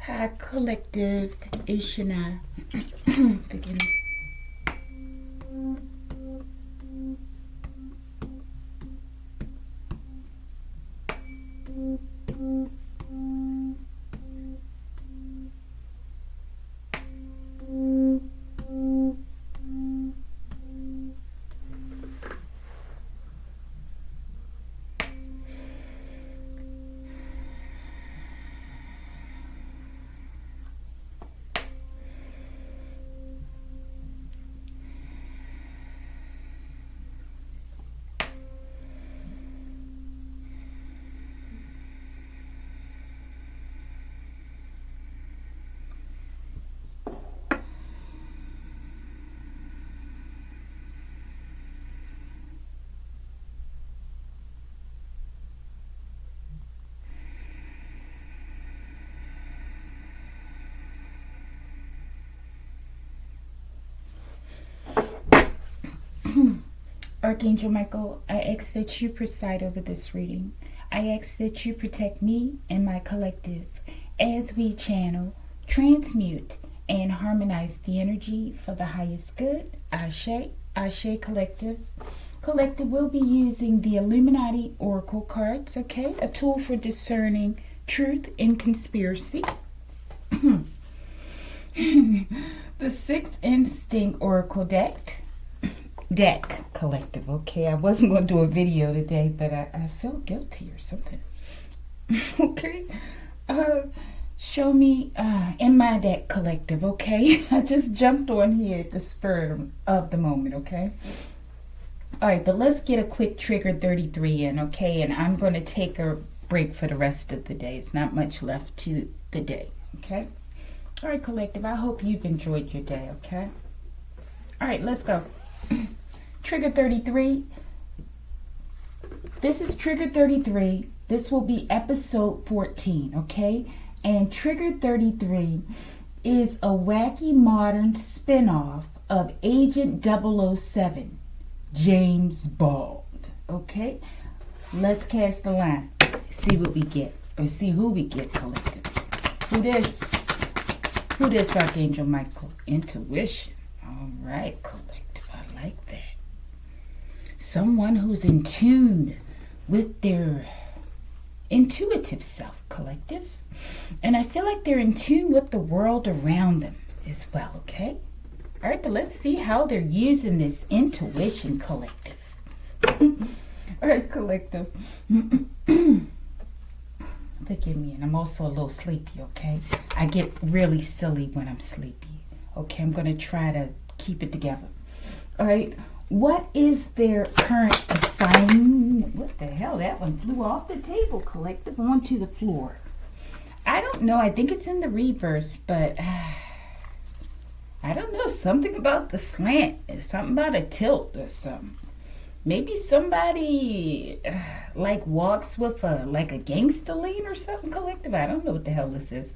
Hi, collective. It's Shana. Forgive me. Archangel Michael, I ask that you preside over this reading. I ask that you protect me and my collective as we channel, transmute, and harmonize the energy for the highest good. Ashe, Ashe Collective. Collective will be using the Illuminati Oracle cards, okay? A tool for discerning truth and conspiracy. The Sixth Instinct Oracle deck collective. Okay, I wasn't going to do a video today, but I felt guilty or something. Okay, show me in my deck collective. Okay, I just jumped on here at the spur of the moment. Okay, all right, but let's get a quick trigger 33 in. Okay, and I'm going to take a break for the rest of the day. It's not much left to the day. Okay, all right, collective, I hope you've enjoyed your day. Okay, all right, let's go. Trigger 33. This is Trigger 33. This will be episode 14, okay? And Trigger 33 is a wacky modern spin-off of Agent 007, James Bond, okay? Let's cast the line. See what we get, or see who we get, collective. Who this, Archangel Michael? Intuition. All right, collective. I like that. Someone who's in tune with their intuitive self, collective. And I feel like they're in tune with the world around them as well, okay? All right, but let's see how they're using this intuition, collective. All right, collective. Forgive me, and I'm also a little sleepy, okay? I get really silly when I'm sleepy. Okay, I'm going to try to keep it together. All right. What is their current assignment? What the hell? That one flew off the table, collective, onto the floor. I don't know. I think it's in the reverse, but I don't know. Something about the slant. It's something about a tilt or something. Maybe somebody like walks with a gangster lean or something, collective. I don't know what the hell this is.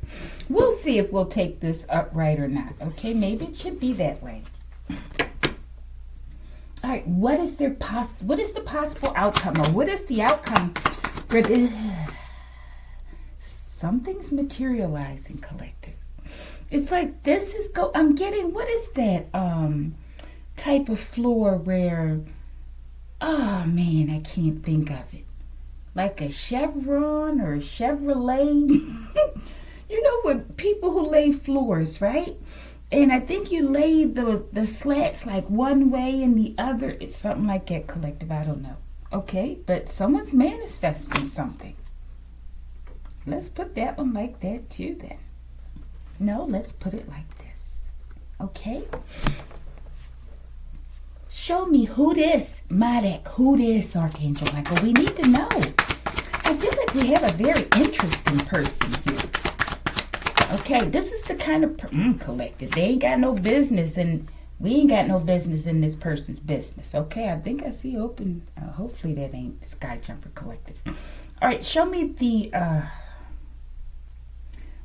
We'll see if we'll take this upright or not. Okay, maybe it should be that way. All right, what is the possible outcome, or what is the outcome for this? Something's materializing, collective. It's like this is I'm getting, what is that type of floor where, oh man, I can't think of it. Like a Chevron or a Chevrolet. You know what, people who lay floors, right? And I think you lay the slats like one way and the other. It's something like that, collective. I don't know. Okay, but someone's manifesting something. Let's put that one like that too then. No, let's put it like this. Okay? Show me who this, my deck, who this, Archangel Michael. We need to know. I feel like we have a very interesting person here. Okay, this is the kind of collective. They ain't got no business, and we ain't got no business in this person's business. Okay, I think I see open. Hopefully that ain't Skyjumper, collective. All right, show me the,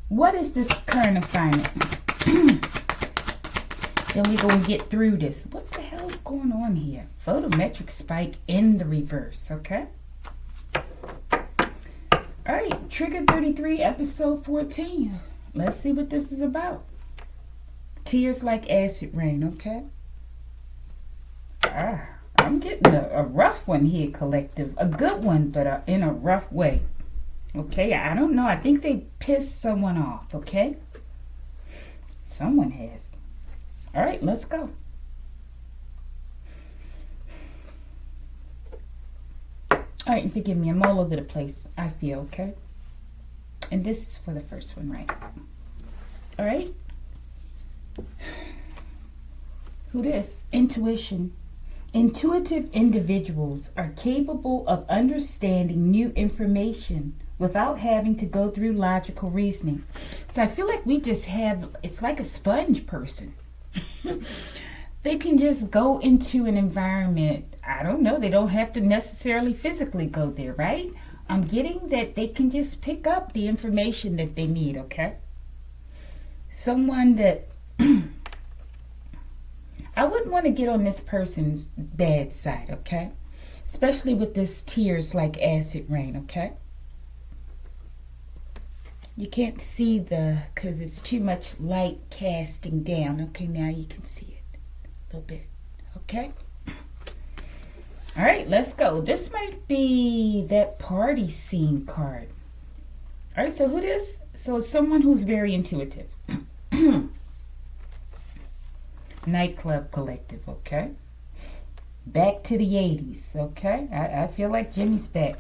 what is this current assignment? Then we gonna get through this. What the hell is going on here? Photometric spike in the reverse, okay? All right, Trigger 33, episode 14. Let's see what this is about. Tears like acid rain, okay? I'm getting a rough one here, collective. A good one, but in a rough way. Okay, I don't know. I think they pissed someone off, okay? Someone has. All right, let's go. All right, and forgive me. I'm all over the place, I feel, okay? And this is for the first one, right? All right? Who this? Intuition. Intuitive individuals are capable of understanding new information without having to go through logical reasoning. So I feel like we just have, it's like a sponge person. They can just go into an environment. I don't know. They don't have to necessarily physically go there, right? I'm getting that they can just pick up the information that they need, okay? Someone that I wouldn't want to get on this person's bad side, okay? Especially with this tears like acid rain, okay? You can't see because it's too much light casting down. Okay, now you can see it a little bit, okay? All right, let's go. This might be that party scene card. All right, so who this? So it's someone who's very intuitive. Nightclub collective, okay? Back to the 80s, okay? I feel like Jimmy's back.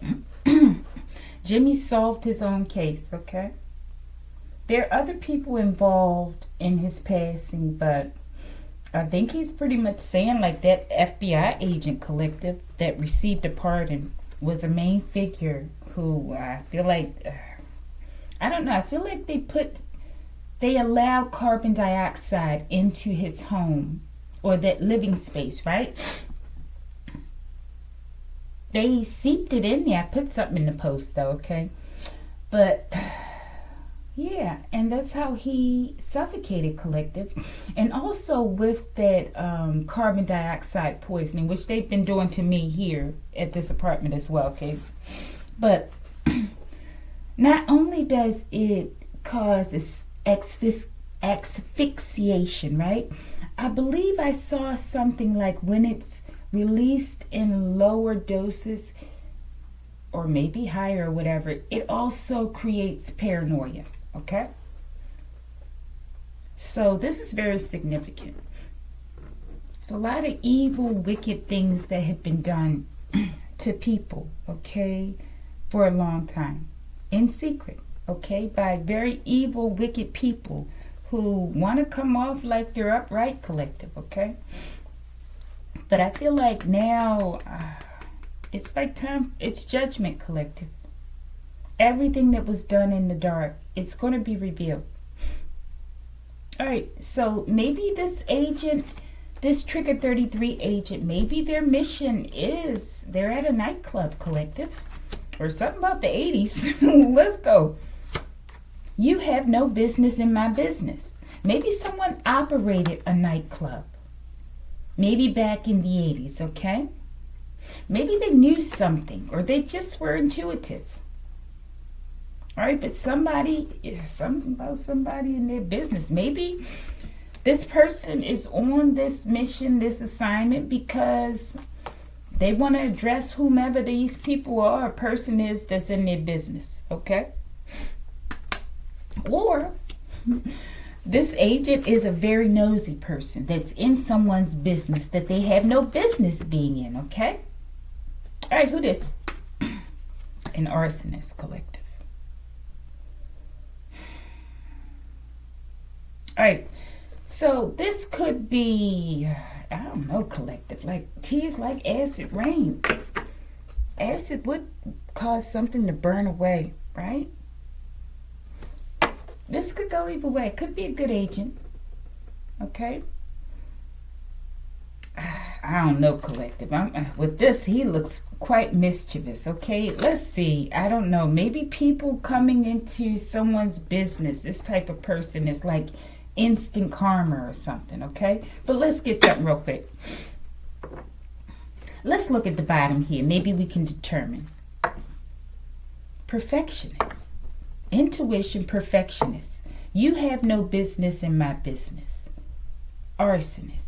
Jimmy solved his own case, okay? There are other people involved in his passing, but I think he's pretty much saying like that FBI agent collective that received a pardon was a main figure who I feel like, I don't know, I feel like they allowed carbon dioxide into his home or that living space, right? They seeped it in there. I put something in the post though, okay? But yeah, and that's how he suffocated collective. And also with that carbon dioxide poisoning, which they've been doing to me here at this apartment as well, okay? But not only does it cause asphyxiation, right? I believe I saw something like when it's released in lower doses or maybe higher or whatever, it also creates paranoia, okay? So this is very significant. It's a lot of evil, wicked things that have been done to people, okay, for a long time, in secret, okay, by very evil, wicked people who want to come off like they're upright collective, okay? But I feel like now it's like time, it's judgment collective. Everything that was done in the dark, it's going to be revealed. All right, so maybe this agent, this Trigger 33 agent, maybe their mission is they're at a nightclub collective or something about the 80s. Let's go. You have no business in my business. Maybe someone operated a nightclub. Maybe back in the 80s, okay? Maybe they knew something or they just were intuitive. All right, but something about somebody in their business. Maybe this person is on this mission, this assignment, because they want to address whomever these people are, a person is that's in their business, okay? Or this agent is a very nosy person that's in someone's business that they have no business being in, okay? All right, who this? An arsonist collective. All right, so this could be, I don't know, collective, like tears like acid rain. Acid would cause something to burn away, right? This could go either way. It could be a good agent, okay? I don't know, collective. With this, he looks quite mischievous, okay? Let's see. I don't know. Maybe people coming into someone's business, this type of person is like instant karma or something, okay? But let's get something real quick. Let's look at the bottom here. Maybe we can determine. Perfectionist. Intuition perfectionist. You have no business in my business. Arsonist.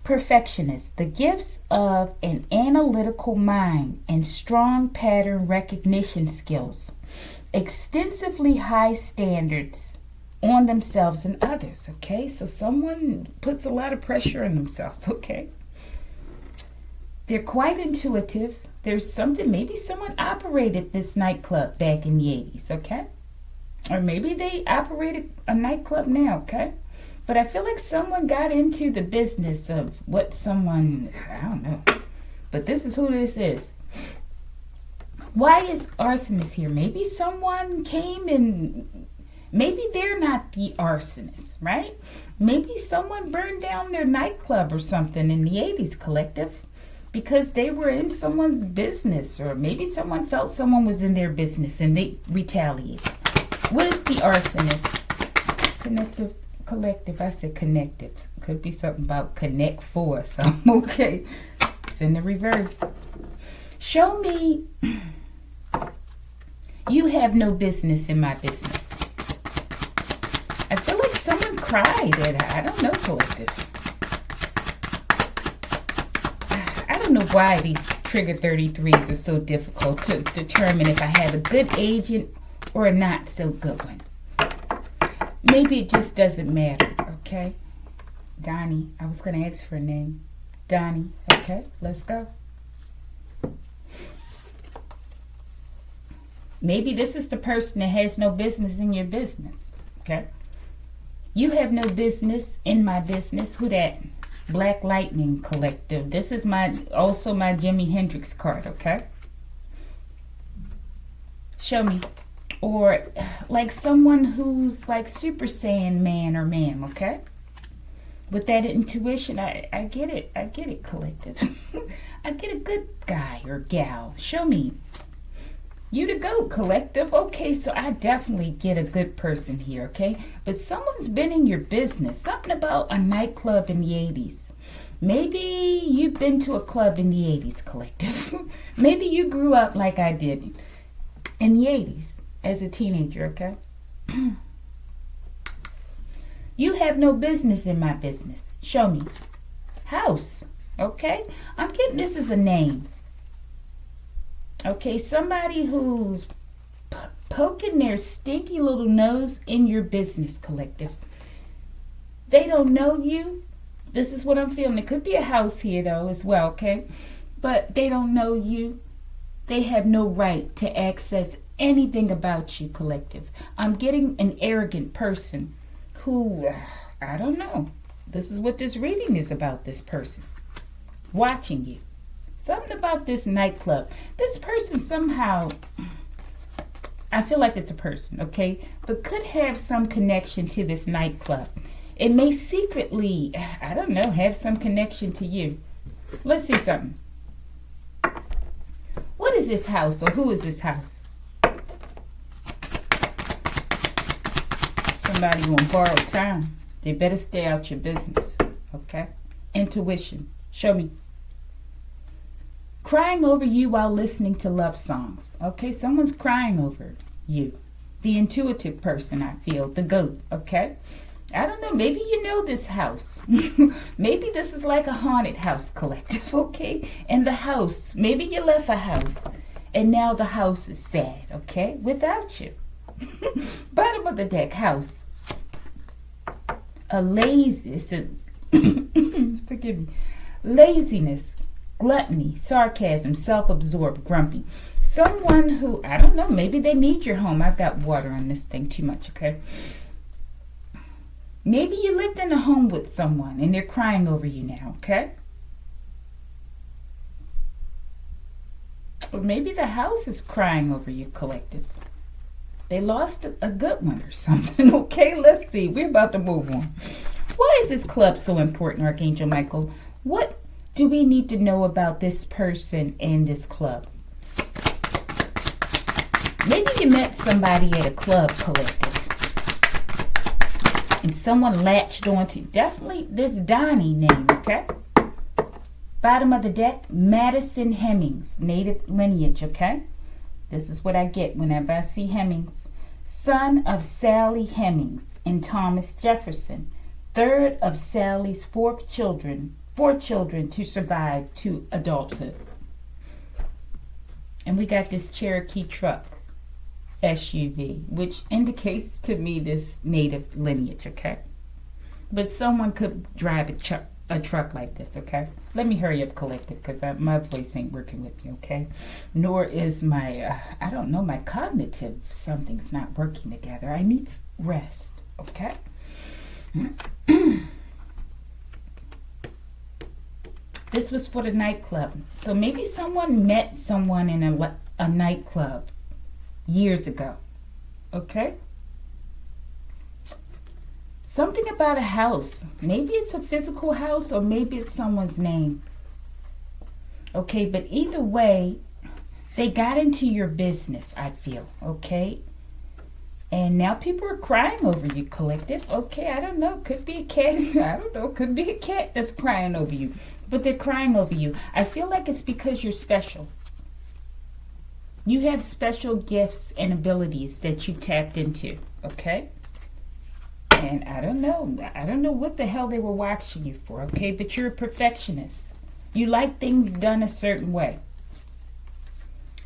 Perfectionist, the gifts of an analytical mind and strong pattern recognition skills, extensively high standards on themselves and others. Okay, so someone puts a lot of pressure on themselves. Okay, they're quite intuitive. There's something, maybe someone operated this nightclub back in the 80s. Okay, or maybe they operated a nightclub now. Okay, but I feel like someone got into the business of what someone, I don't know. But this is who this is. Why is arsonist here? Maybe someone came and maybe they're not the arsonist, right? Maybe someone burned down their nightclub or something in the 80s, collective, because they were in someone's business, or maybe someone felt someone was in their business and they retaliated. What is the arsonist? Connective. Collective. I said connective. Could be something about connect for. So okay, it's in the reverse. Show me. You have no business in my business. I feel like someone cried at, I don't know, collective. I don't know why these trigger 33s are so difficult to determine if I have a good agent or a not so good one. Maybe it just doesn't matter, okay? Donnie, I was going to ask for a name. Donnie, okay, let's go. Maybe this is the person that has no business in your business, okay? You have no business in my business. Who that? Black Lightning Collective. This is also my Jimi Hendrix card, okay? Show me. Or like someone who's like Super Saiyan man or ma'am, okay? With that intuition, I get it. I get it, collective. I get a good guy or gal. Show me. You to go, collective. Okay, so I definitely get a good person here, okay? But someone's been in your business. Something about a nightclub in the 80s. Maybe you've been to a club in the 80s, collective. Maybe you grew up like I did in the 80s. As a teenager, okay? You have no business in my business. Show me. House, okay? I'm getting this as a name. Okay, somebody who's poking their stinky little nose in your business, collective. They don't know you. This is what I'm feeling. It could be a house here, though, as well, okay? But they don't know you. They have no right to access anything about you, collective. I'm getting an arrogant person who, I don't know. This is what this reading is about, this person. Watching you. Something about this nightclub. This person somehow, I feel like it's a person, okay? But could have some connection to this nightclub. It may secretly, I don't know, have some connection to you. Let's see something. What is this house, or who is this house? Somebody on borrowed time. They better stay out your business, okay? Intuition. Show me. Crying over you while listening to love songs. Okay, someone's crying over you. The intuitive person, I feel. The goat, okay? I don't know, maybe you know this house. Maybe this is like a haunted house, collective, okay? And the house, maybe you left a house and now the house is sad, okay? Without you. Bottom of the deck, house. A laziness, forgive me, laziness, gluttony, sarcasm, self-absorbed, grumpy. Someone who, I don't know, maybe they need your home. I've got water on this thing too much, okay? Maybe you lived in a home with someone and they're crying over you now, okay? Or maybe the house is crying over you, collective. They lost a good one or something, okay? Let's see. We're about to move on. Why is this club so important, Archangel Michael? What do we need to know about this person and this club? Maybe you met somebody at a club, collective. And someone latched onto, definitely this Donnie name, okay? Bottom of the deck, Madison Hemmings, native lineage, okay? This is what I get whenever I see Hemmings. son of Sally Hemings and Thomas Jefferson, third of Sally's four children to survive to adulthood. And we got this Cherokee truck SUV, which indicates to me this native lineage, okay? But someone could drive a truck like this, okay? Let me hurry up, collective, because my voice ain't working with me, okay? Nor is my, I don't know, my cognitive something's not working together. I need rest, okay? This was for the nightclub. So maybe someone met someone in a nightclub years ago, okay? Something about a house. Maybe it's a physical house or maybe it's someone's name. Okay, but either way, they got into your business, I feel, okay? And now people are crying over you, collective. Okay, I don't know. Could be a cat. I don't know. Could be a cat that's crying over you. But they're crying over you. I feel like it's because you're special. You have special gifts and abilities that you tapped into, okay? And I don't know what the hell they were watching you for, okay? But you're a perfectionist. You like things done a certain way.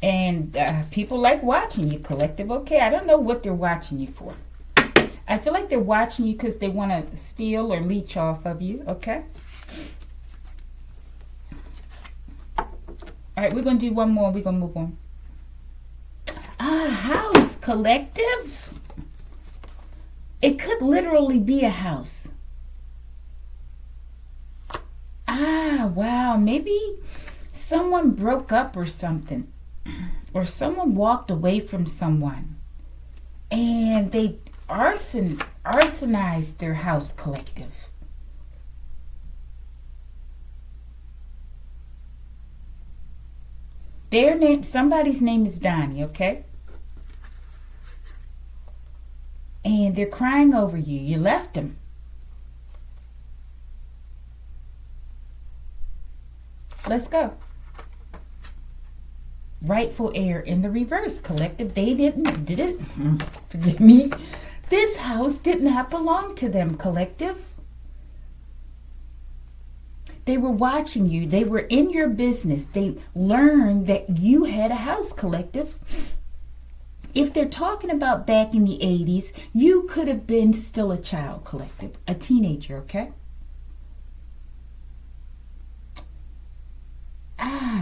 And people like watching you, collective. Okay, I don't know what they're watching you for. I feel like they're watching you because they want to steal or leech off of you, okay? All right, we're going to do one more. We're going to move on. House, collective. It could literally be a house. Wow. Maybe someone broke up or something. Or someone walked away from someone. And they arsonized their house, collective. Somebody's name is Donnie, okay? And they're crying over you. You left them. Let's go. Rightful heir in the reverse, collective. They didn't, did it? Forgive me. This house didn't have belonged to them, collective. They were watching you. They were in your business. They learned that you had a house, collective. If they're talking about back in the 80s, you could have been still a child, collective, a teenager, okay?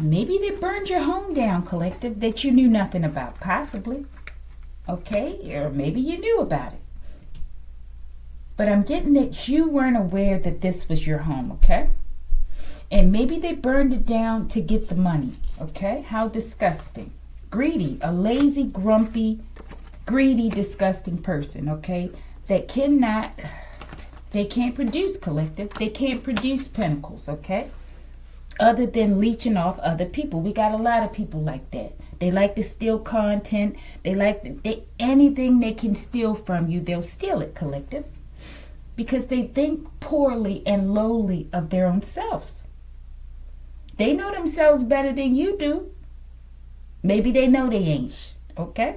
Maybe they burned your home down, collective, that you knew nothing about, possibly. Okay, or maybe you knew about it. But I'm getting that you weren't aware that this was your home, okay? And maybe they burned it down to get the money, okay? How disgusting. Greedy, a lazy, grumpy, greedy, disgusting person, okay? That they can't produce, collective. They can't produce pentacles, okay? Other than leeching off other people. We got a lot of people like that. They like to steal content. Anything they can steal from you, they'll steal it, collective. Because they think poorly and lowly of their own selves. They know themselves better than you do. Maybe they know they ain't, okay?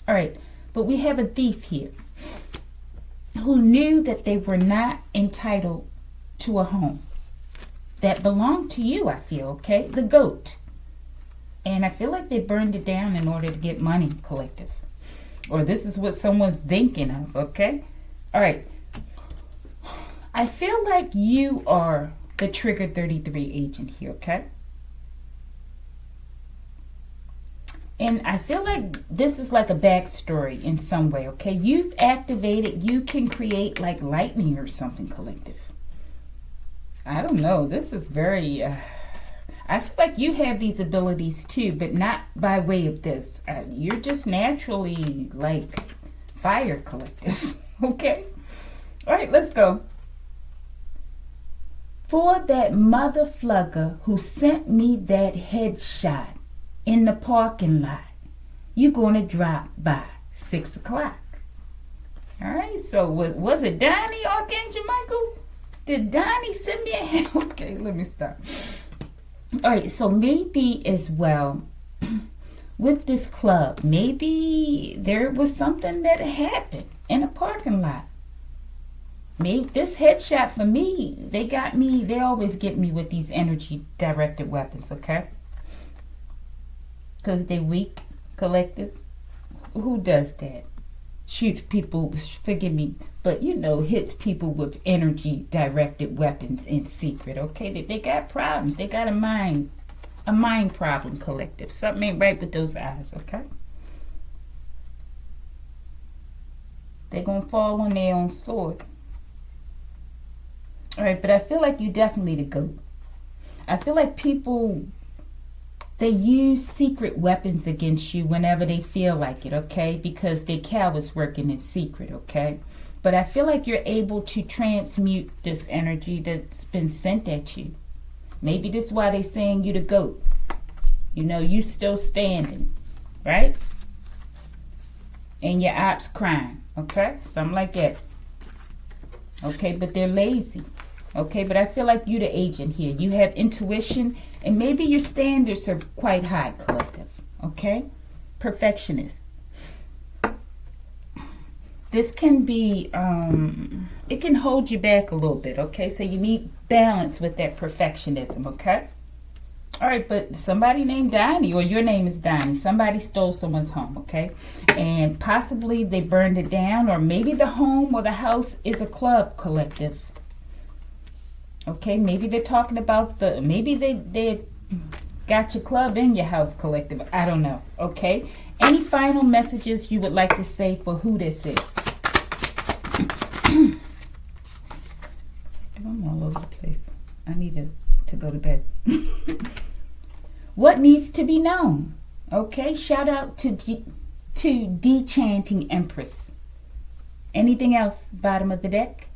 All right, but we have a thief here who knew that they were not entitled to a home that belonged to you, I feel, okay? The goat. And I feel like they burned it down in order to get money, collective. Or this is what someone's thinking of, okay? All right. I feel like you are the Trigger 33 agent here, okay? And I feel like this is like a backstory in some way, okay? You've activated, you can create like lightning or something, collective. I don't know. This is very, I feel like you have these abilities too, but not by way of this. You're just naturally like fire, collective, okay? All right, let's go. For that mother flugger who sent me that headshot in the parking lot, you're going to drop by 6 o'clock. All right, so was it Donnie, Archangel Michael? Did Donnie send me a... Okay, let me stop. All right, so maybe as well, with this club. Maybe there was something that happened in a parking lot. Maybe this headshot for me, they always get me with these energy directed weapons, okay? Because they weak, collective. Who does that? Shoots people, forgive me, but hits people with energy directed weapons in secret, okay? They got problems. They got a mind problem, collective. Something ain't right with those eyes, okay? They're gonna fall on their own sword. All right, but I feel like you definitely the GOAT. I feel like people, they use secret weapons against you whenever they feel like it, okay? Because their cowards working in secret, okay? But I feel like you're able to transmute this energy that's been sent at you. Maybe this is why they saying you the GOAT. You still standing, right? And your ops crying, okay? Something like that. Okay, but they're lazy. Okay, but I feel like you're the agent here. You have intuition, and maybe your standards are quite high, collective. Okay? Perfectionist. This can be, it can hold you back a little bit, okay? So you need balance with that perfectionism, okay? All right, but somebody named Donnie, or your name is Donnie, somebody stole someone's home, okay? And possibly they burned it down, or maybe the home or the house is a club, collective. Okay, maybe they're talking about maybe they got your club in your house, collective. I don't know, okay? Any final messages you would like to say for who this is? I'm all over the place. I need to go to bed. What needs to be known? Okay, shout out to Dechanting Empress. Anything else, bottom of the deck?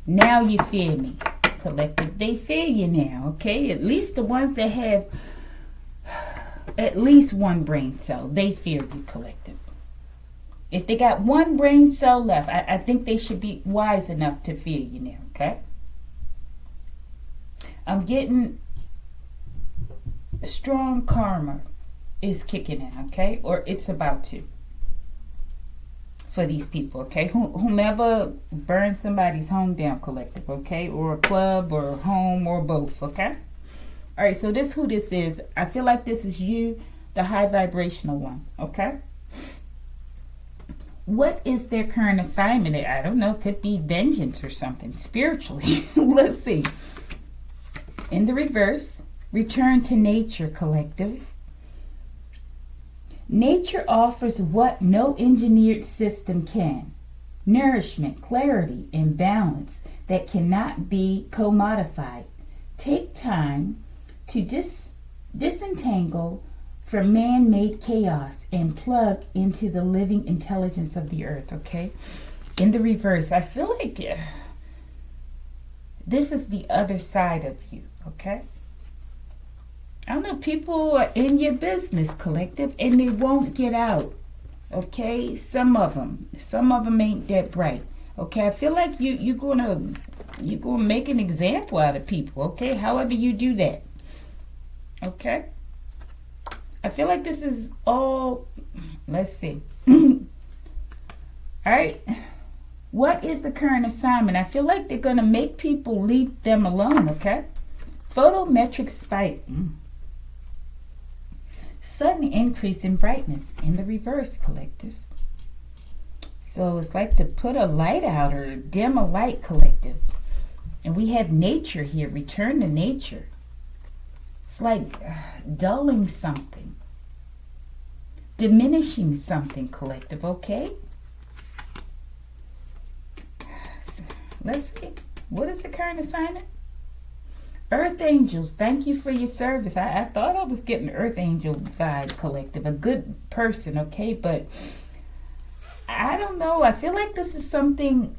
Now you fear me, collective. They fear you now, okay? At least the ones that have at least one brain cell, they fear you, collective. If they got one brain cell left, I think they should be wise enough to fear you now, okay? I'm getting strong karma is kicking in, okay? Or it's about to. For these people, okay? Whomever burned somebody's home down, collective, okay? Or a club or a home or both, okay? All right, so who this is. I feel like this is you, the high vibrational one, okay? What is their current assignment? I don't know. Could be vengeance or something spiritually. Let's see. In the reverse, return to nature, collective. Nature offers what no engineered system can. Nourishment, clarity, and balance that cannot be commodified. Take time to disentangle from man-made chaos and plug into the living intelligence of the earth, okay? In the reverse, I feel like this is the other side of you, okay? I don't know, people are in your business, collective, and they won't get out, okay? Some of them ain't that bright, okay? I feel like you're gonna make an example out of people, okay? However you do that, okay? I feel like this is all, let's see. All right, what is the current assignment? I feel like they're gonna make people leave them alone, okay? Photometric spike. Sudden increase in brightness in the reverse, collective. So it's like to put a light out or dim a light, collective. And we have nature here, return to nature. It's like dulling something, diminishing something, collective, okay? So, let's see, what is the current assignment? Earth angels, thank you for your service. I thought I was getting Earth angel vibe, collective, a good person, okay? But I don't know. I feel like this is something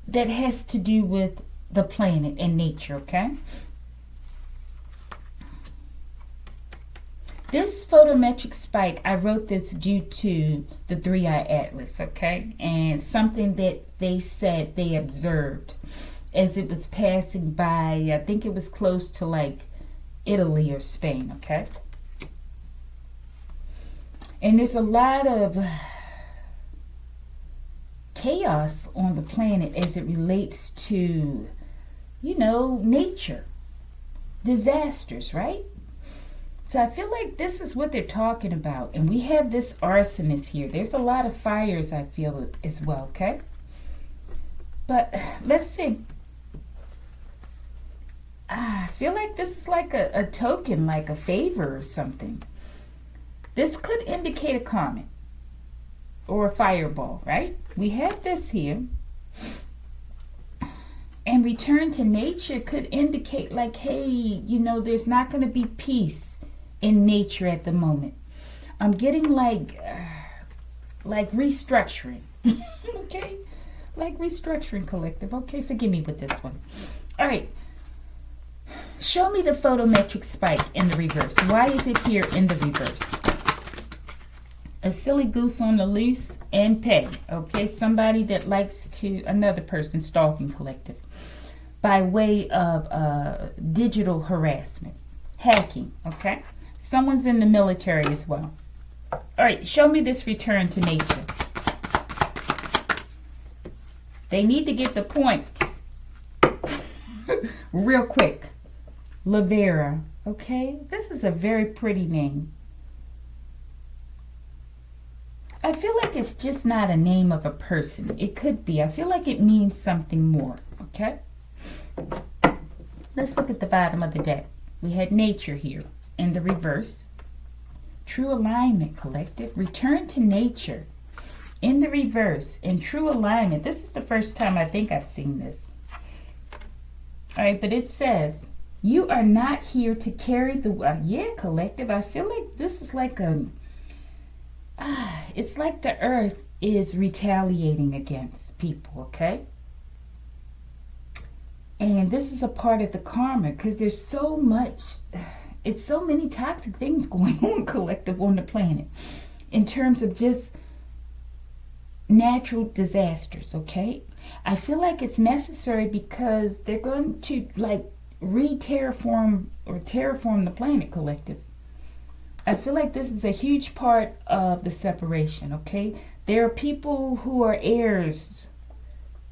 that has to do with the planet and nature, okay? This photometric spike, I wrote this due to the 3-eye atlas, okay? And something that they said they observed as it was passing by, I think it was close to like Italy or Spain, okay? And there's a lot of chaos on the planet as it relates to, nature, disasters, right? So I feel like this is what they're talking about. And we have this arsonist here. There's a lot of fires, I feel, as well, okay? But let's see. I feel like this is like a token, like a favor or something. This could indicate a comet or a fireball, right? We have this here. And return to nature could indicate like, hey, there's not going to be peace in nature at the moment. I'm getting like restructuring. Okay? Like restructuring, collective. Okay, forgive me with this one. All right. Show me the photometric spike in the reverse. Why is it here in the reverse? A silly goose on the loose and pay. Okay, somebody that likes to, another person stalking, collective, by way of digital harassment, hacking. Okay, someone's in the military as well. All right, show me this return to nature. They need to get the point real quick. Lavera, okay? This is a very pretty name. I feel like it's just not a name of a person. It could be. I feel like it means something more, okay? Let's look at the bottom of the deck. We had nature here in the reverse. True alignment, collective. Return to nature in the reverse. In true alignment. This is the first time I think I've seen this. All right, but it says, you are not here to carry the, collective. I feel like this is like it's like the earth is retaliating against people, okay? And this is a part of the karma because there's so many toxic things going on, collective, on the planet in terms of just natural disasters, okay? I feel like it's necessary because they're going to like terraform the planet, collective. I feel like this is a huge part of the separation, okay? There are people who are heirs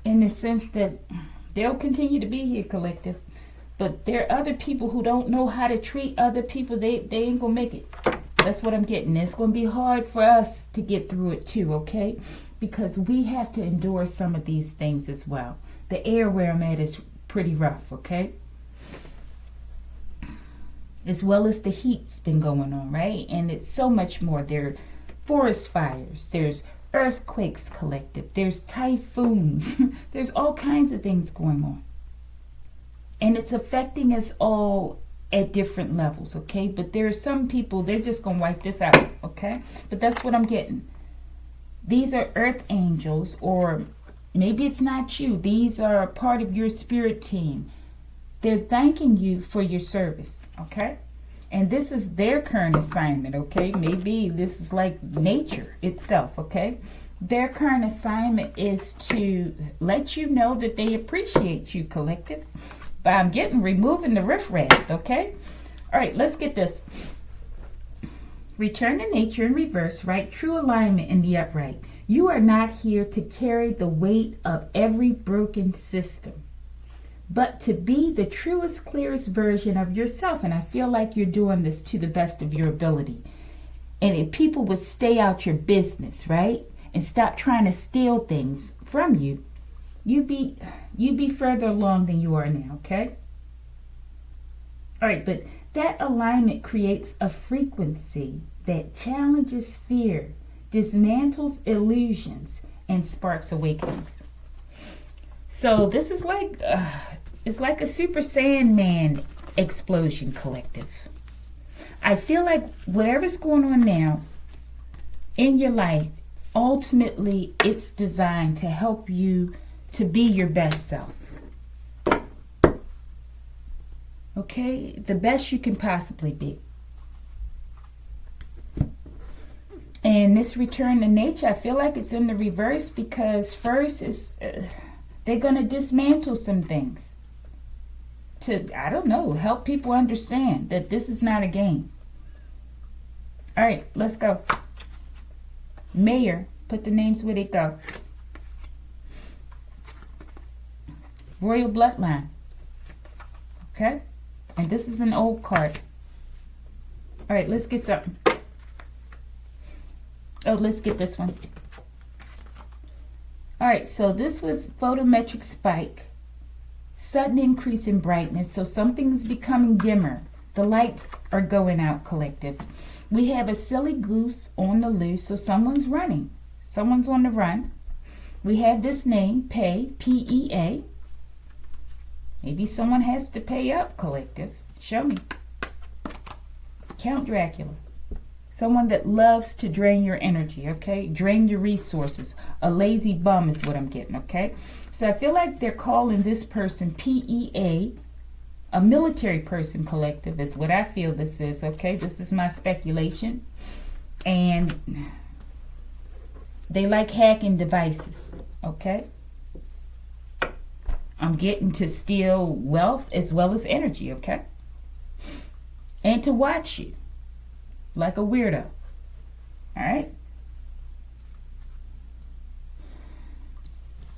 in the sense that they'll continue to be here, collective. But there are other people who don't know how to treat other people. They ain't gonna make it. That's what I'm getting. It's gonna be hard for us to get through it too, okay? Because we have to endure some of these things as well. The air where I'm at is pretty rough, okay? As well as the heat's been going on, right? And it's so much more. There are forest fires. There's earthquakes, collective. There's typhoons. There's all kinds of things going on. And it's affecting us all at different levels, okay? But there are some people, they're just going to wipe this out, okay? But that's what I'm getting. These are earth angels, or maybe it's not you. These are part of your spirit team. They're thanking you for your service, okay? And this is their current assignment, okay? Maybe this is like nature itself, okay? Their current assignment is to let you know that they appreciate you, collective. But I'm getting removing the riffraff, okay? All right, let's get this. Return to nature in reverse, right? True alignment in the upright. You are not here to carry the weight of every broken system, but to be the truest, clearest version of yourself. And I feel like you're doing this to the best of your ability. And if people would stay out your business, right? And stop trying to steal things from you, you'd be further along than you are now, okay? All right, but that alignment creates a frequency that challenges fear, dismantles illusions, and sparks awakenings. So this is like, it's like a Super Saiyan explosion, collective. I feel like whatever's going on now in your life, ultimately it's designed to help you to be your best self. Okay? The best you can possibly be. And this return to nature, I feel like it's in the reverse because first is they're going to dismantle some things to, I don't know, help people understand that this is not a game. All right, let's go. Mayor, put the names where they go. Royal bloodline. Okay? And this is an old card. All right, let's get something. Oh, let's get this one. All right, so this was photometric spike. Sudden increase in brightness. So something's becoming dimmer. The lights are going out, collective. We have a silly goose on the loose. So someone's running. Someone's on the run. We have this name, Pay, P-E-A. Maybe someone has to pay up, collective. Show me. Count Dracula. Someone that loves to drain your energy, okay? Drain your resources. A lazy bum is what I'm getting, okay? So I feel like they're calling this person PEA, a military person, collective, is what I feel this is, okay? This is my speculation. And they like hacking devices, okay? I'm getting to steal wealth as well as energy, okay? And to watch you like a weirdo. All right?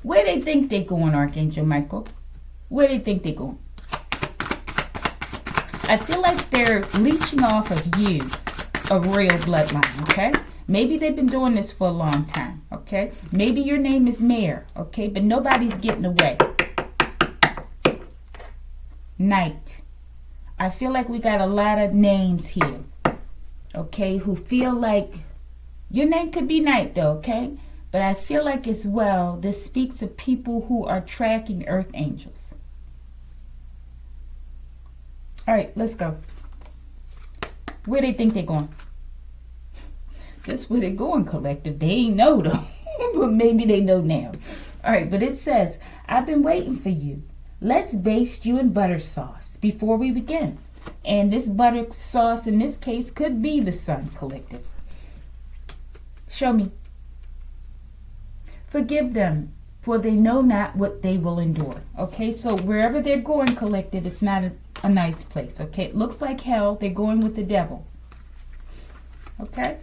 Where they think they going, Archangel Michael? Where they think they going? I feel like they're leeching off of you a royal bloodline, okay? Maybe they've been doing this for a long time, okay? Maybe your name is Mayor, okay? But nobody's getting away. Knight. I feel like we got a lot of names here, okay, who feel like your name could be Knight though, okay? But I feel like as well, this speaks of people who are tracking earth angels. All right, let's go. Where they think they're going? That's where they're going, collective. They ain't know though, but maybe they know now. All right, but it says, I've been waiting for you. Let's baste you in butter sauce before we begin. And this butter sauce in this case could be the sun, collective. Show me. Forgive them, for they know not what they will endure. Okay, so wherever they're going, collective, it's not a nice place. Okay, it looks like hell. They're going with the devil. Okay,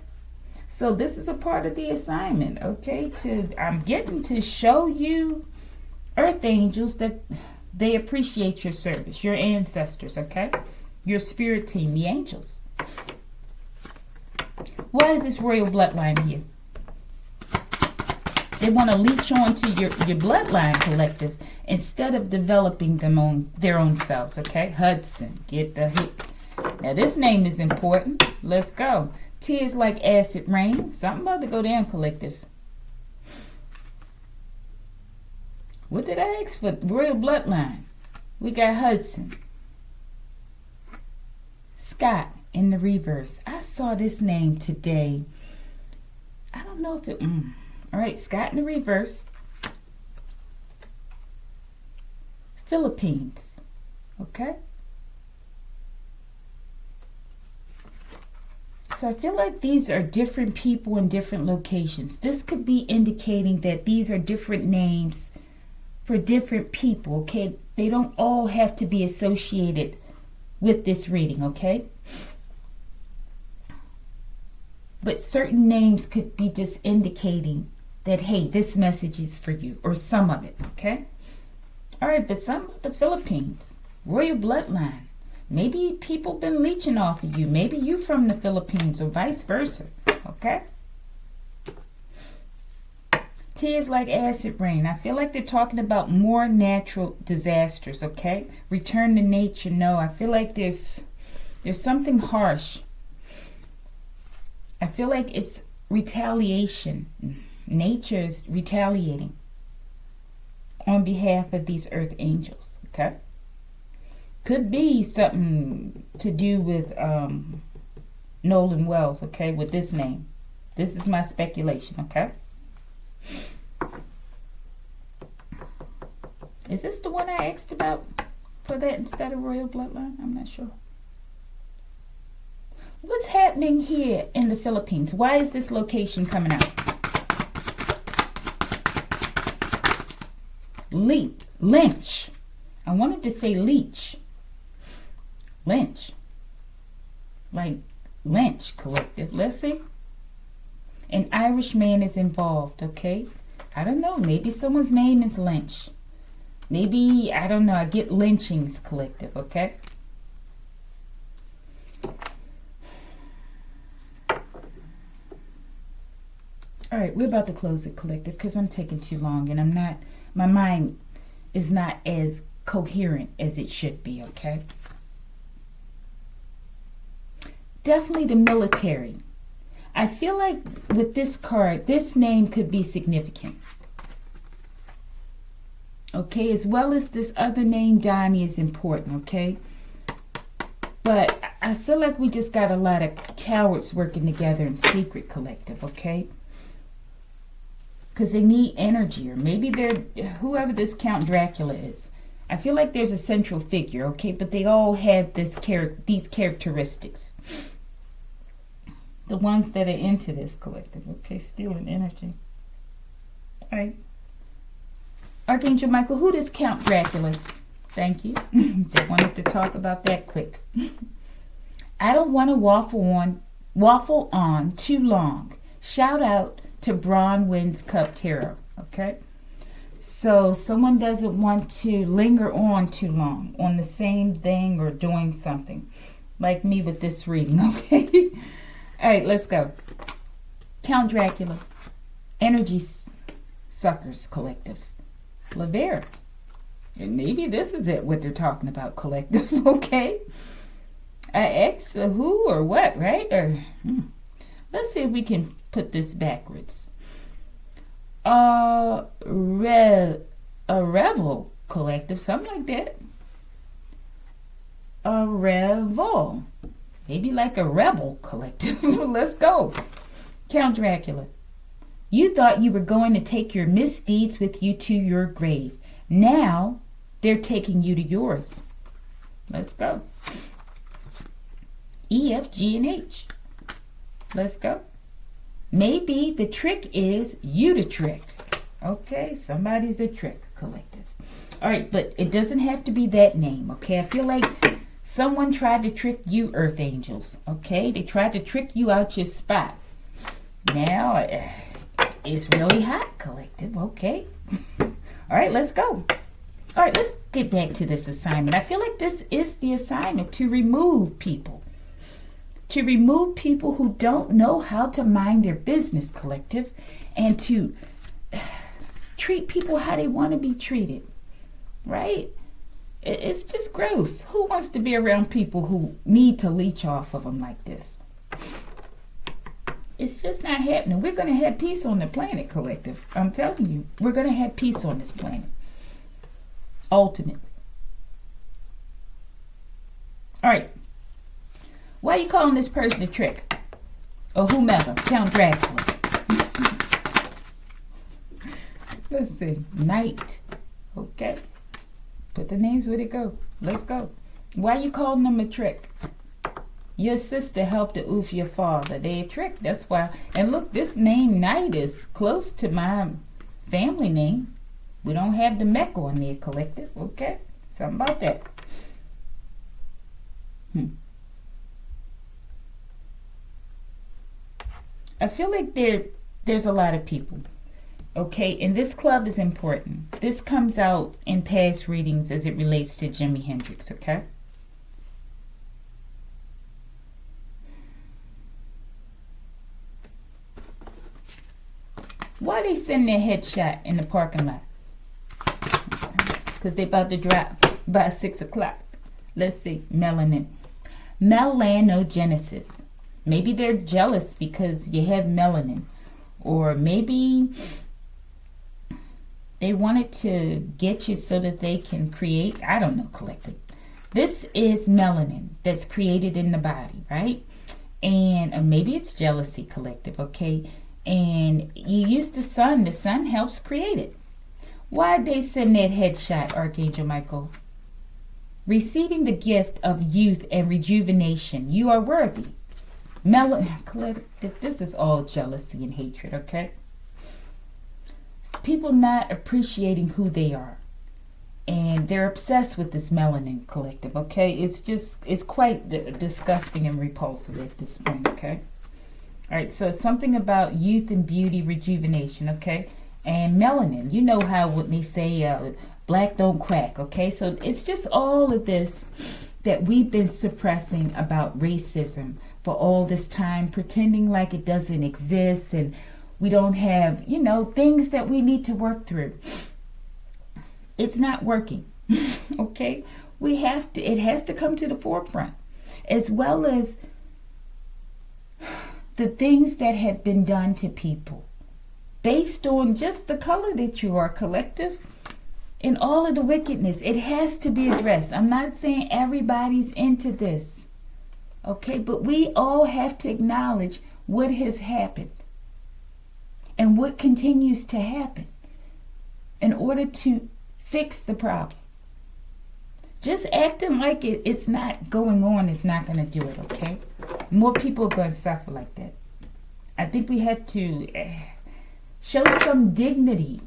so this is a part of the assignment. Okay, I'm getting to show you earth angels that they appreciate your service, your ancestors, okay? Your spirit team, the angels. Why is this royal bloodline here? They want to leech onto your bloodline, collective, instead of developing them on their own selves, okay? Hudson, get the hit. Now this name is important. Let's go. Tears like acid rain. Something about to go down, collective. What did I ask for? Royal bloodline. We got Hudson. Scott in the reverse. I saw this name today. I don't know if it... All right, Scott in the reverse. Philippines. Okay? So I feel like these are different people in different locations. This could be indicating that these are different names for different people, okay? They don't all have to be associated with this reading, okay? But certain names could be just indicating that, hey, this message is for you, or some of it, okay? All right, but some of the Philippines, royal bloodline. Maybe people been leeching off of you. Maybe you from the Philippines or vice versa, okay? Tears like acid rain. I feel like they're talking about more natural disasters, okay? Return to nature. No, I feel like there's something harsh. I feel like it's retaliation. Nature's retaliating on behalf of these earth angels, okay? Could be something to do with Nolan Wells, okay, with this name. This is my speculation, okay? Is this the one I asked about for that instead of royal bloodline? I'm not sure. What's happening here in the Philippines? Why is this location coming out? Lynch. I wanted to say leech. Lynch. Like lynch collective. Let's see. An Irish man is involved, okay? I don't know. Maybe someone's name is Lynch. Maybe, I don't know. I get lynchings collective, okay? All right, we're about to close it collective because I'm taking too long and my mind is not as coherent as it should be, okay? Definitely the military. I feel like with this card, this name could be significant. Okay, as well as this other name, Donnie, is important, okay? But I feel like we just got a lot of cowards working together in secret collective, okay? Because they need energy, or maybe they're, whoever this Count Dracula is. I feel like there's a central figure, okay? But they all have these characteristics. The ones that are into this collective, okay? Stealing energy. All right. Archangel Michael, who does Count Dracula? Thank you. They wanted to talk about that quick. I don't want to waffle on too long. Shout out to Bronwyn's Cup Tarot, okay? So someone doesn't want to linger on too long on the same thing or doing something. Like me with this reading, okay? All right, let's go. Count Dracula. Energy Suckers Collective. Lavera. And maybe this is it, what they're talking about, collective, okay? X, who or what, right? Or let's see if we can put this backwards. A revel collective, something like that. A revel. Maybe like a rebel collective. Let's go. Count Dracula. You thought you were going to take your misdeeds with you to your grave. Now they're taking you to yours. Let's go. E, F, G, and H. Let's go. Maybe the trick is you to trick. Okay, somebody's a trick collective. All right, but it doesn't have to be that name, okay? I feel like someone tried to trick you, Earth Angels, okay? They tried to trick you out your spot. Now, it's really hot, collective, okay? All right, let's go. All right, let's get back to this assignment. I feel like this is the assignment, to remove people. To remove people who don't know how to mind their business, collective, and to treat people how they want to be treated, right? It's just gross. Who wants to be around people who need to leech off of them like this? It's just not happening. We're going to have peace on the planet, collective. I'm telling you, we're going to have peace on this planet. Ultimate. All right. Why are you calling this person a trick? Or whomever, Count Dracula. Let's see. Knight. Okay. Put the names where they go. Let's go. Why are you calling them a trick? Your sister helped to oof your father. They a trick. That's why. And look, this name Knight is close to my family name. We don't have the Mecca on there, collective. Okay. Something about that. I feel like there's a lot of people, okay? And this club is important. This comes out in past readings as it relates to Jimi Hendrix, okay? Why they send their headshot in the parking lot? Because they about to drop by 6 o'clock. Let's see. Melanin. Melanogenesis. Maybe they're jealous because you have melanin. Or maybe they wanted to get you so that they can create, I don't know, collective. This is melanin that's created in the body, right? And maybe it's jealousy, collective, okay? And you use the sun helps create it. Why'd they send that headshot, Archangel Michael? Receiving the gift of youth and rejuvenation. You are worthy. This is all jealousy and hatred, okay? People not appreciating who they are. And they're obsessed with this melanin, collective, okay? It's quite disgusting and repulsive at this point, okay? All right, so it's something about youth and beauty rejuvenation, okay? And melanin. You know how when they say black don't crack, okay? So it's just all of this that we've been suppressing about racism for all this time, pretending like it doesn't exist and we don't have, things that we need to work through. It's not working, okay? It has to come to the forefront, as well as the things that have been done to people based on just the color that you are, collective, and all of the wickedness. It has to be addressed. I'm not saying everybody's into this, okay? But we all have to acknowledge what has happened and what continues to happen in order to fix the problem. Just acting like it's not going on is not going to do it, okay? More people are going to suffer like that. I think we have to show some dignity,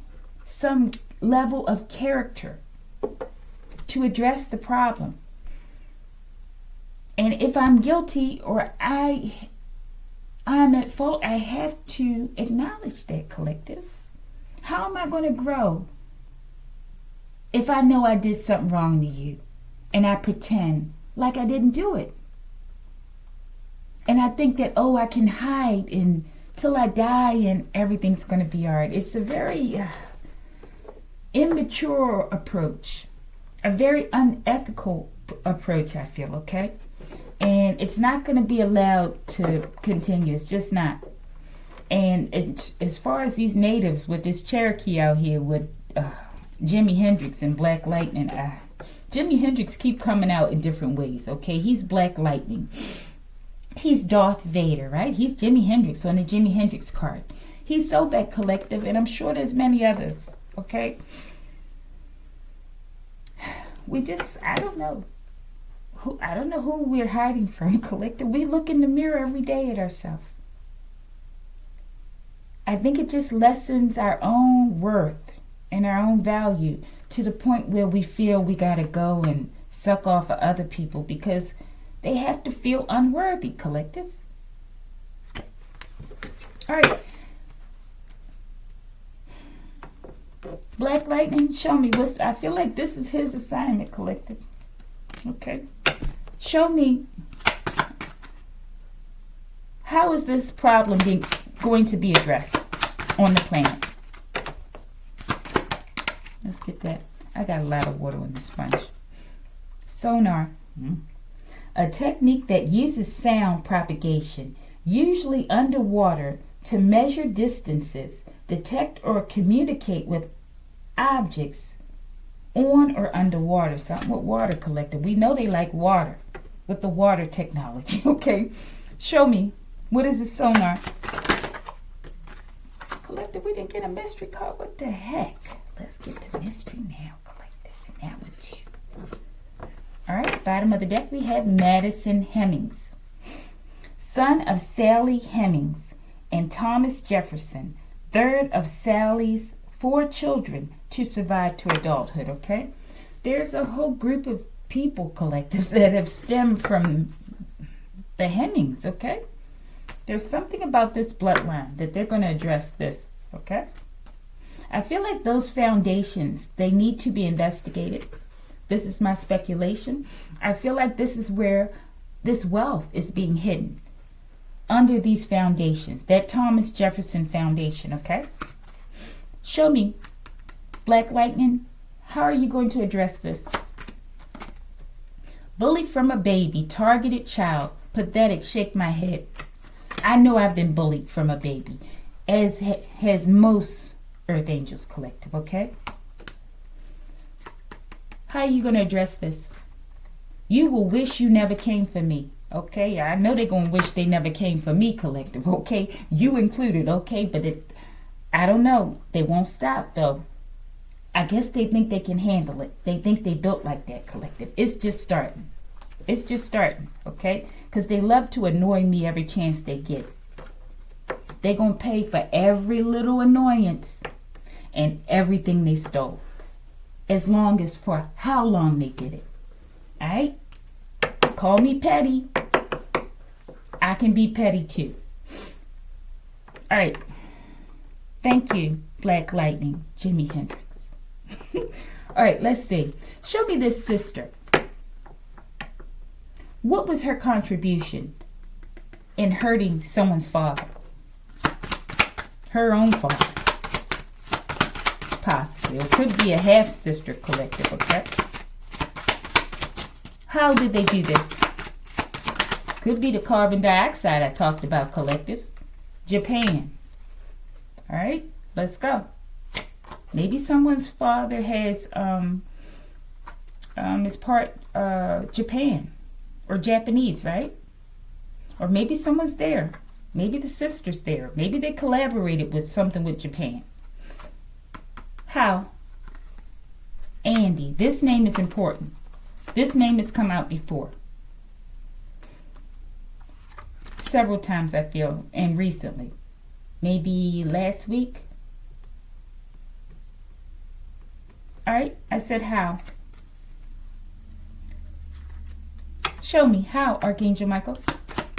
some level of character to address the problem. And if I'm guilty or I'm at fault, I have to acknowledge that, collective. How am I going to grow if I know I did something wrong to you and I pretend like I didn't do it? And I think that, I can hide until I die and everything's going to be all right. It's a very immature approach, a very unethical approach, I feel, okay? And it's not going to be allowed to continue. It's just not. And as far as these natives with this Cherokee out here with Jimi Hendrix and Black Lightning, Jimi Hendrix keep coming out in different ways, okay? He's Black Lightning. He's Darth Vader, right? He's Jimi Hendrix on the Jimi Hendrix card. He's so that, collective, and I'm sure there's many others, okay? I don't know who we're hiding from, collective. We look in the mirror every day at ourselves. I think it just lessens our own worth and our own value to the point where we feel we got to go and suck off of other people because they have to feel unworthy, collective. All right. Black Lightning, show me I feel like this is his assignment, collective. Okay. Show me, how is this problem going to be addressed on the planet? Let's get that. I got a lot of water on the sponge. Sonar. A technique that uses sound propagation, usually underwater, to measure distances, detect or communicate with objects on or underwater. Something with water, collective. We know they like water with the water technology, okay? Show me. What is a sonar? Collective, we didn't get a mystery card. What the heck? Let's get the mystery now, collective. And that one too. All right, bottom of the deck, we have Madison Hemings, son of Sally Hemings and Thomas Jefferson, third of Sally's 4 children to survive to adulthood, okay? There's a whole group of people, collectives, that have stemmed from the Hemings, okay? There's something about this bloodline that they're going to address this, okay? I feel like those foundations, they need to be investigated. This is my speculation. I feel like this is where this wealth is being hidden, under these foundations, that Thomas Jefferson Foundation, okay? Show me, Black Lightning, how are you going to address this? Bullied from a baby, targeted child, pathetic, shake my head. I know I've been bullied from a baby, as has most Earth Angels collective, okay? How are you going to address this? You will wish you never came for me, okay? I know they're going to wish they never came for me, collective, okay? You included, okay? But I don't know. They won't stop, though. I guess they think they can handle it. They think they built like that, collective. It's just starting. It's just starting, okay? Because they love to annoy me every chance they get. They're going to pay for every little annoyance and everything they stole. As long as for how long they did it. All right? Call me petty. I can be petty too. All right. Thank you, Black Lightning, Jimi Hendrix. All right, let's see. Show me this sister. What was her contribution in hurting someone's father? Her own father. Possibly. It could be a half-sister collective, okay? How did they do this? Could be the carbon dioxide I talked about collective. Japan. All right, let's go. Maybe someone's father has is part Japan or Japanese, right? Or maybe someone's there. Maybe the sister's there. Maybe they collaborated with something with Japan. How? Andy. This name is important. This name has come out before. Several times, I feel, and recently. Maybe last week. All right, I said how. Show me how, Archangel Michael.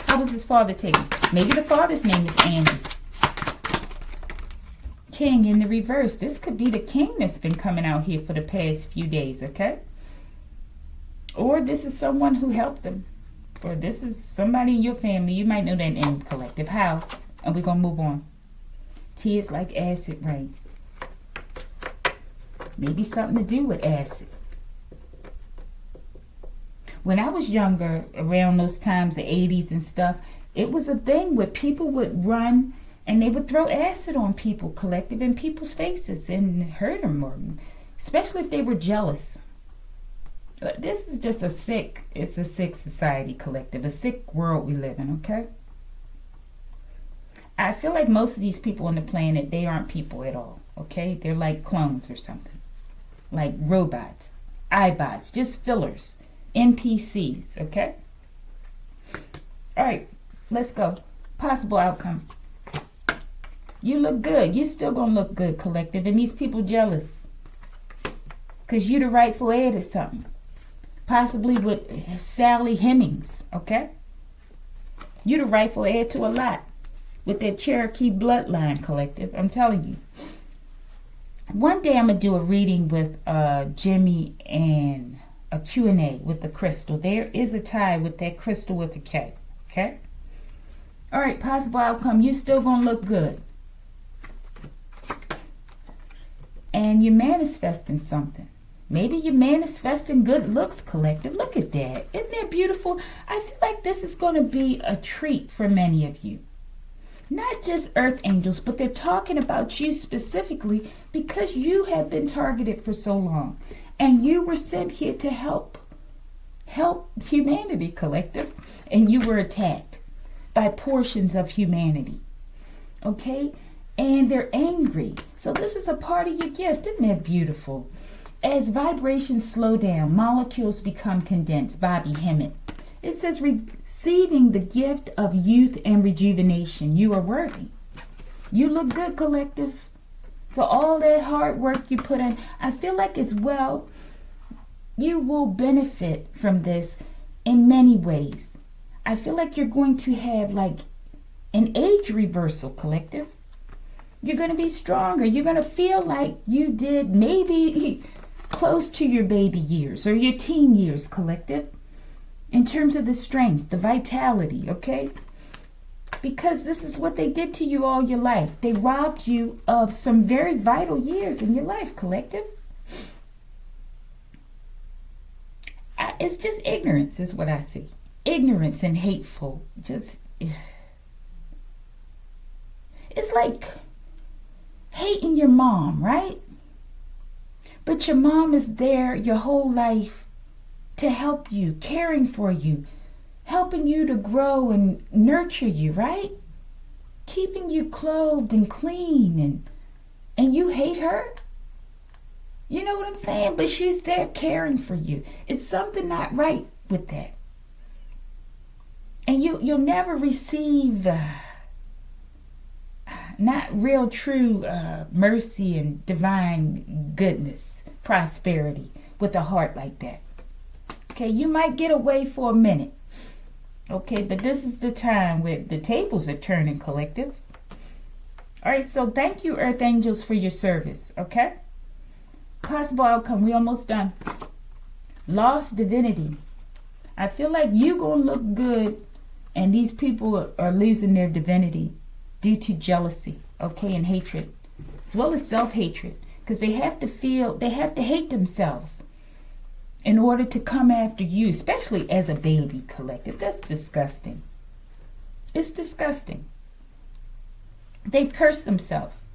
How was his father taken? Maybe the father's name is Andy. King in the reverse. This could be the king that's been coming out here for the past few days, okay? Or this is someone who helped them. Or this is somebody in your family. You might know that name, collective. How? And we're going to move on. Tears like acid rain. Maybe something to do with acid. When I was younger, around those times, the 80s and stuff, it was a thing where people would run and they would throw acid on people, collective, in people's faces and hurt them, or, especially if they were jealous. This is just it's a sick society, collective, a sick world we live in, okay? I feel like most of these people on the planet, they aren't people at all, okay? They're like clones or something. Like robots, iBots, just fillers, NPCs, okay? All right, let's go. Possible outcome. You look good. You still gonna look good, collective. And these people jealous. Because you the rightful heir to something. Possibly with Sally Hemings, okay? You the rightful heir to a lot. With that Cherokee bloodline, collective. I'm telling you. One day I'm going to do a reading with Jimmy and a Q&A with the crystal. There is a tie with that crystal with a K, okay? All right, possible outcome. You still going to look good. And you're manifesting something. Maybe you're manifesting good looks, collective. Look at that. Isn't that beautiful? I feel like this is going to be a treat for many of you. Not just earth angels, but they're talking about you specifically because you have been targeted for so long. And you were sent here to help humanity, collective. And you were attacked by portions of humanity. Okay? And they're angry. So this is a part of your gift. Isn't that beautiful? As vibrations slow down, molecules become condensed. Bobby Hemmett. It says receiving the gift of youth and rejuvenation. You are worthy. You look good, collective. So all that hard work you put in, I feel like as well, you will benefit from this in many ways. I feel like you're going to have like an age reversal, collective. You're going to be stronger. You're going to feel like you did maybe close to your baby years or your teen years, collective. In terms of the strength, the vitality, okay? Because this is what they did to you all your life. They robbed you of some very vital years in your life, collective. It's just ignorance is what I see. Ignorance and hateful. Just, it's like hating your mom, right? But your mom is there your whole life to help you, caring for you, helping you to grow and nurture you, right? Keeping you clothed and clean, and you hate her? You know what I'm saying? But she's there caring for you. It's something not right with that. And you'll never receive not real true mercy and divine goodness, prosperity with a heart like that. Okay, you might get away for a minute. Okay, but this is the time where the tables are turning, collective. All right, so thank you, Earth Angels, for your service, okay? Possible outcome, we almost done. Lost divinity. I feel like you gonna look good and these people are losing their divinity due to jealousy, okay, and hatred, as well as self-hatred, because they have to hate themselves in order to come after you, especially as a baby, collective. That's disgusting. It's disgusting. They've cursed themselves.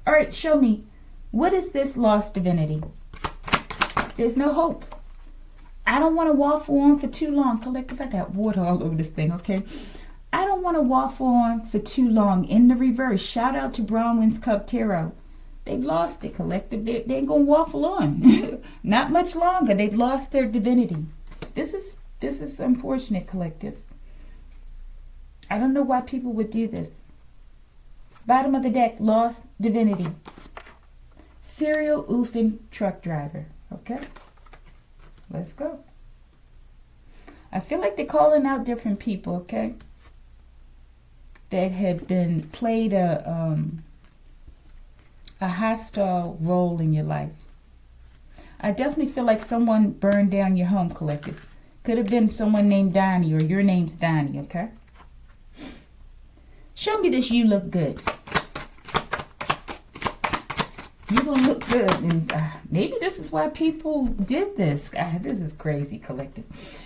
All right, show me. What is this lost divinity? There's no hope. I don't want to waffle on for too long. Collective, I got water all over this thing, okay? I don't want to waffle on for too long. In the reverse, shout out to Bronwyn's Cup Tarot. They've lost it, collective. They ain't going to waffle on. Not much longer. They've lost their divinity. This is unfortunate, collective. I don't know why people would do this. Bottom of the deck, lost divinity. Serial oofing truck driver. Okay, let's go. I feel like they're calling out different people, okay, that have been played a hostile role in your life. I definitely feel like someone burned down your home, collective. Could have been someone named Donnie, or your name's Donnie, okay? Show me this you look good. You're going to look good. And maybe this is why people did this. This is crazy, collective.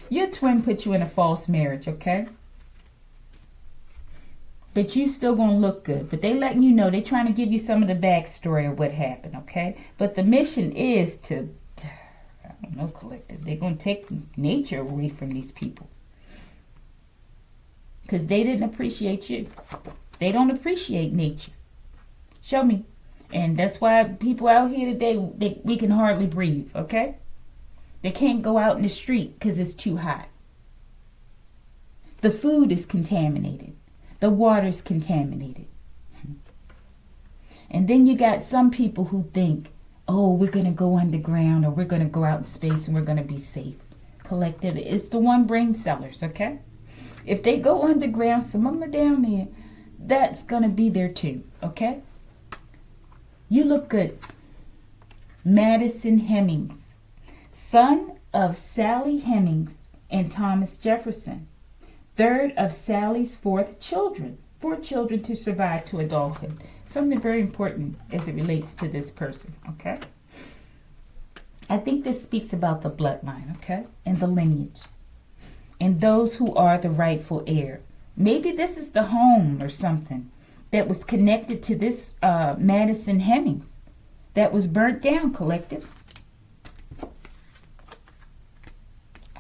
Your twin put you in a false marriage, okay? But you still going to look good. But they letting you know. They trying to give you some of the backstory of what happened, okay? But the mission is to, I don't know, collective. They're going to take nature away from these people. Because they didn't appreciate you. They don't appreciate nature. Show me. And that's why people out here today, we can hardly breathe, okay? They can't go out in the street because it's too hot. The food is contaminated. The water's contaminated. And then you got some people who think, oh, we're going to go underground, or we're going to go out in space and we're going to be safe. Collective, it's the one brain sellers, okay? If they go underground, some of them are down there, that's going to be their tomb, okay? You look good. Madison Hemings, son of Sally Hemings and Thomas Jefferson, third of Sally's four children to survive to adulthood. Something very important as it relates to this person, okay? I think this speaks about the bloodline, okay? And the lineage. And those who are the rightful heir. Maybe this is the home or something that was connected to this Madison Hemings that was burnt down, collective.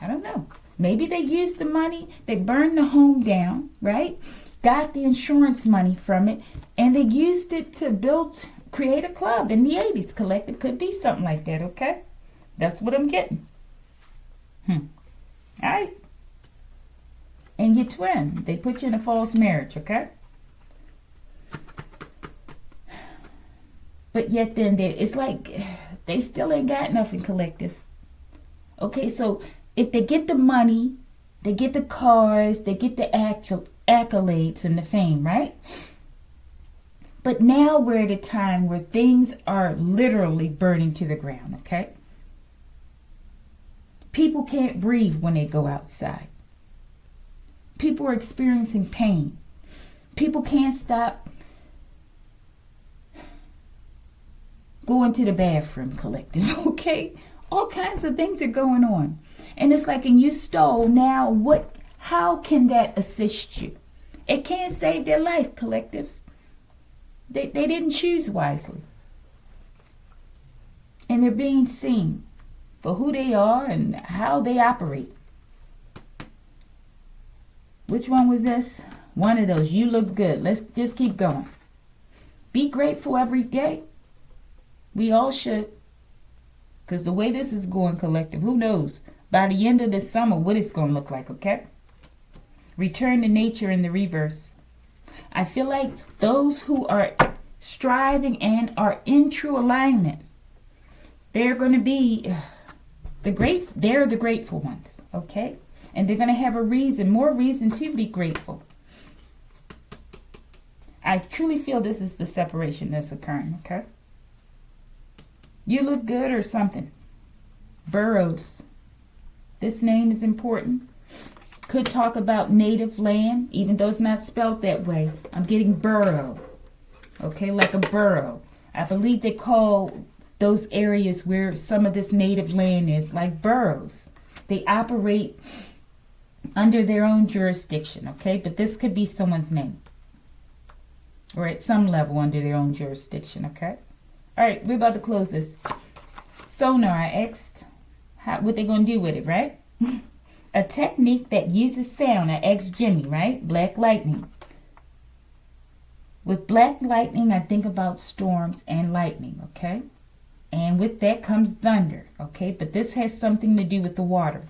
I don't know. Maybe they used the money, they burned the home down, right? Got the insurance money from it, and they used it to create a club in the 80s, collective. Could be something like that, okay? That's what I'm getting. All right. And your twin, they put you in a false marriage, okay? But yet then, it's like they still ain't got nothing, collective. Okay, so if they get the money, they get the cars, they get the accolades and the fame, right? But now we're at a time where things are literally burning to the ground, okay? People can't breathe when they go outside. People are experiencing pain. People can't stop going to the bathroom, collective, okay? All kinds of things are going on. And it's like, and you stole, now how can that assist you? It can't save their life, collective. They didn't choose wisely. And they're being seen for who they are and how they operate. Which one was this? One of those. You look good. Let's just keep going. Be grateful every day. We all should. Because the way this is going, collective, who knows? By the end of the summer, what it's going to look like, okay? Return to nature in the reverse. I feel like those who are striving and are in true alignment, they're going to be they're the grateful ones, okay? And they're going to have more reason to be grateful. I truly feel this is the separation that's occurring, okay? You look good or something. Burrows. This name is important. Could talk about native land, even though it's not spelled that way. I'm getting burrow. Okay, like a burrow. I believe they call those areas where some of this native land is like boroughs. They operate under their own jurisdiction, okay? But this could be someone's name. Or at some level under their own jurisdiction, okay? All right, we're about to close this. Sonar, I asked what they're going to do with it, right? A technique that uses sound. I asked Jimmy, right? Black lightning. With black lightning, I think about storms and lightning, okay? And with that comes thunder, okay? But this has something to do with the water.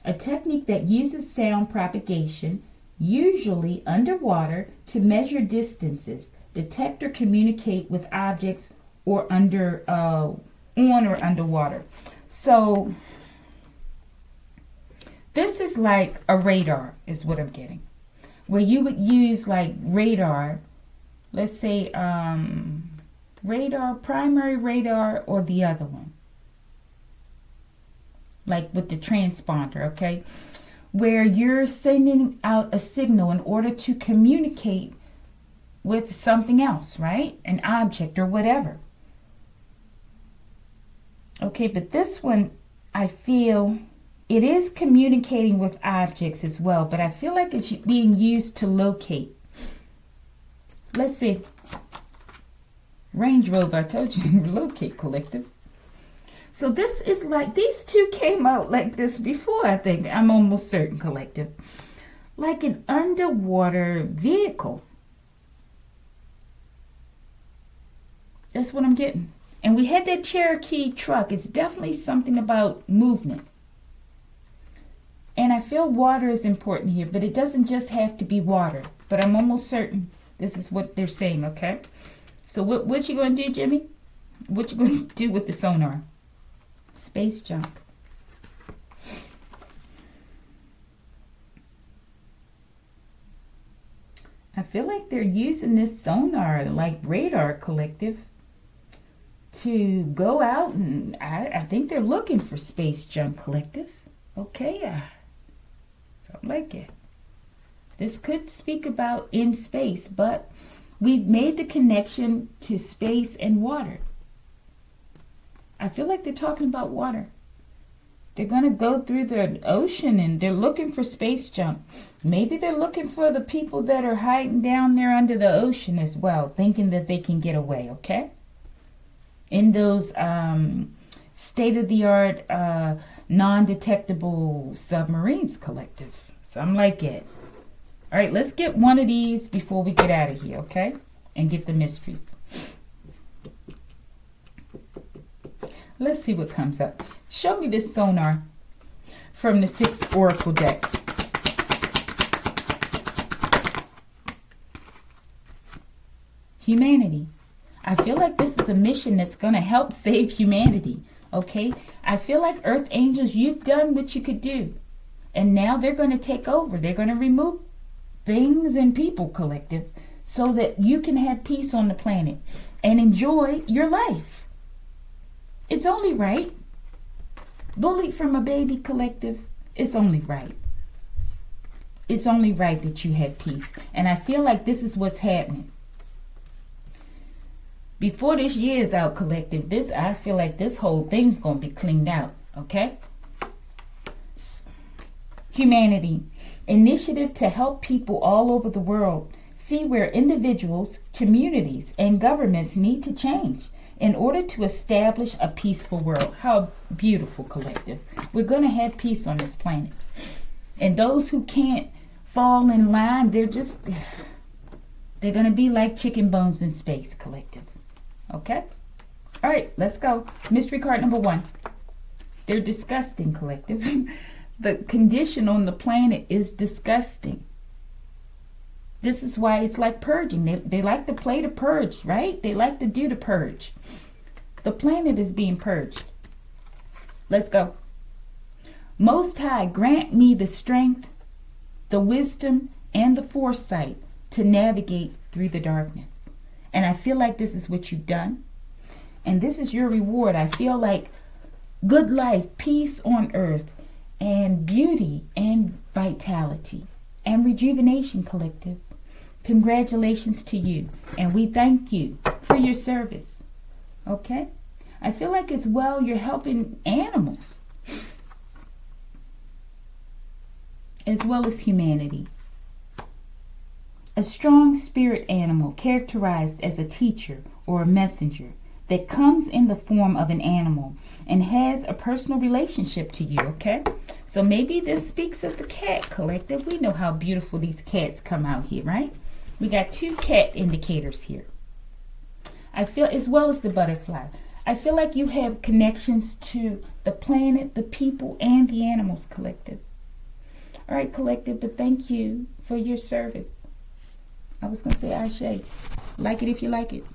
A technique that uses sound propagation, usually underwater, to measure distances, detect or communicate with objects or on or underwater. So this is like a radar is what I'm getting. Where you would use like radar, let's say radar, primary radar, or the other one. Like with the transponder, okay? Where you're sending out a signal in order to communicate with something else, right? An object or whatever. Okay, but this one, I feel it is communicating with objects as well, but I feel like it's being used to locate. Let's see. Range Rover, I told you, locate collective. So this is like, these two came out like this before, I think. I'm almost certain, collective. Like an underwater vehicle. That's what I'm getting. And we had that Cherokee truck. It's definitely something about movement. And I feel water is important here, but it doesn't just have to be water. But I'm almost certain this is what they're saying, okay? So what you going to do, Jimmy? What you going to do with the sonar? Space junk. I feel like they're using this sonar, like radar, collective, to go out, and I think they're looking for space junk, collective. Okay, something like it. This could speak about in space, but we've made the connection to space and water. I feel like they're talking about water. They're going to go through the ocean and they're looking for space junk. Maybe they're looking for the people that are hiding down there under the ocean as well, thinking that they can get away, okay? In those state-of-the-art, non-detectable submarines, collective. Something like it. All right, let's get one of these before we get out of here, okay? And get the mysteries. Let's see what comes up. Show me this sonar from the 6th Oracle deck. Humanity. I feel like this is a mission that's going to help save humanity, okay? I feel like Earth Angels, you've done what you could do. And now they're going to take over. They're going to remove things and people, collective, so that you can have peace on the planet and enjoy your life. It's only right. Bullied from a baby, collective. It's only right. It's only right that you have peace. And I feel like this is what's happening. Before this year is out, collective, I feel like this whole thing's going to be cleaned out. Okay? Humanity. Initiative to help people all over the world see where individuals, communities, and governments need to change in order to establish a peaceful world. How beautiful, collective. We're going to have peace on this planet. And those who can't fall in line, they're going to be like chicken bones in space, collective. Okay? All right, let's go. Mystery card number 1. They're disgusting, collective. The condition on the planet is disgusting. This is why it's like purging. They like to play the purge, right? They like to do the purge. The planet is being purged. Let's go. Most High, grant me the strength, the wisdom, and the foresight to navigate through the darkness. And I feel like this is what you've done. And this is your reward. I feel like good life, peace on earth, and beauty and vitality and rejuvenation, collective. Congratulations to you. And we thank you for your service. Okay? I feel like as well you're helping animals as well as humanity. A strong spirit animal characterized as a teacher or a messenger that comes in the form of an animal and has a personal relationship to you, okay? So maybe this speaks of the cat, collective. We know how beautiful these cats come out here, right? We got 2 cat indicators here. I feel, as well as the butterfly, I feel like you have connections to the planet, the people, and the animals, collective. All right, collective, but thank you for your service. I was going to say Ashe. Like it if you like it.